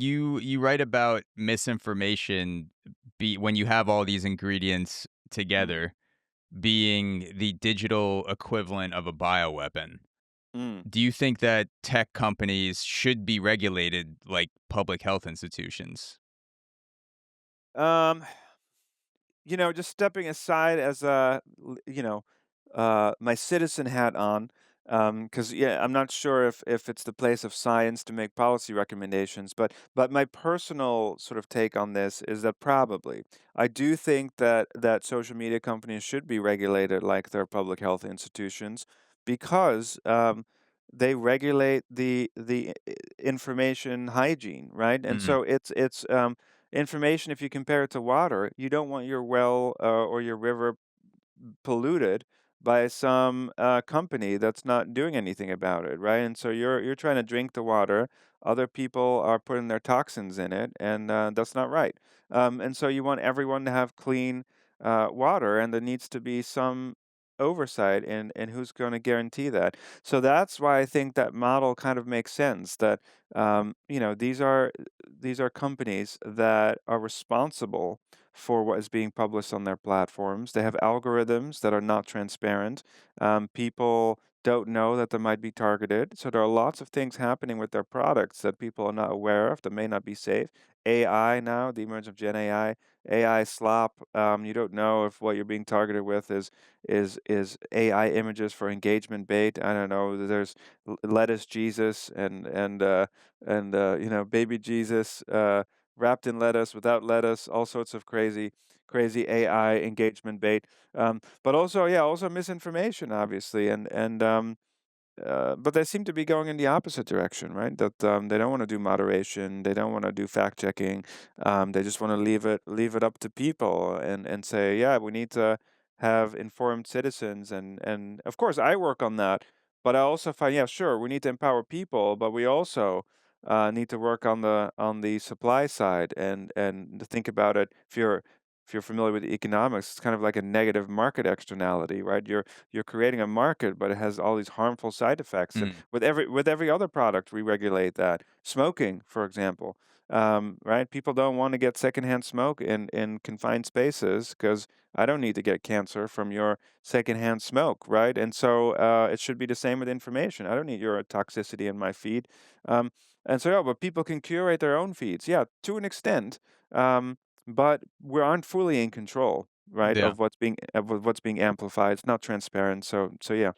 you write about misinformation be when you have all these ingredients Mm, together being the digital equivalent of a bioweapon. mm. Do you think that tech companies should be regulated like public health institutions? Um, just stepping aside as my citizen hat on, because yeah, I'm not sure if it's the place of science to make policy recommendations, but my personal sort of take on this is that probably I do think that social media companies should be regulated like their public health institutions because they regulate the information hygiene, right? And Mm, so it's information. If you compare it to water, you don't want your well or your river polluted by some company that's not doing anything about it, right? And so you're trying to drink the water. Other people are putting their toxins in it, and that's not right. And so you want everyone to have clean water, and there needs to be some oversight in who's going to guarantee that. So that's why I think that model kind of makes sense. That these are companies that are responsible for what is being published on their platforms. They have algorithms that are not transparent. People don't know that they might be targeted. So there are lots of things happening with their products that people are not aware of that may not be safe. AI now, the emergence of Gen AI slop. You don't know if what you're being targeted with is AI images for engagement bait. I don't know. There's lettuce Jesus and baby Jesus. Wrapped in lettuce, without lettuce, all sorts of crazy AI engagement bait. But also, yeah, also misinformation, obviously, and but they seem to be going in the opposite direction, right? That they don't want to do moderation, they don't want to do fact checking. They just want to leave it up to people and say, yeah, we need to have informed citizens, and of course, I work on that. But I also find, yeah, sure, we need to empower people, but we also need to work on the supply side and to think about it. If you're familiar with economics, it's kind of like a negative market externality, right? You're creating a market, but it has all these harmful side effects. And mm, with every other product, we regulate that. Smoking, for example, right? People don't want to get secondhand smoke in confined spaces because I don't need to get cancer from your secondhand smoke, right? And so it should be the same with information. I don't need your toxicity in my feed. Um, and so, yeah, but people can curate their own feeds, yeah, to an extent. But we aren't fully in control, right, yeah. of what's being amplified. It's not transparent. So yeah.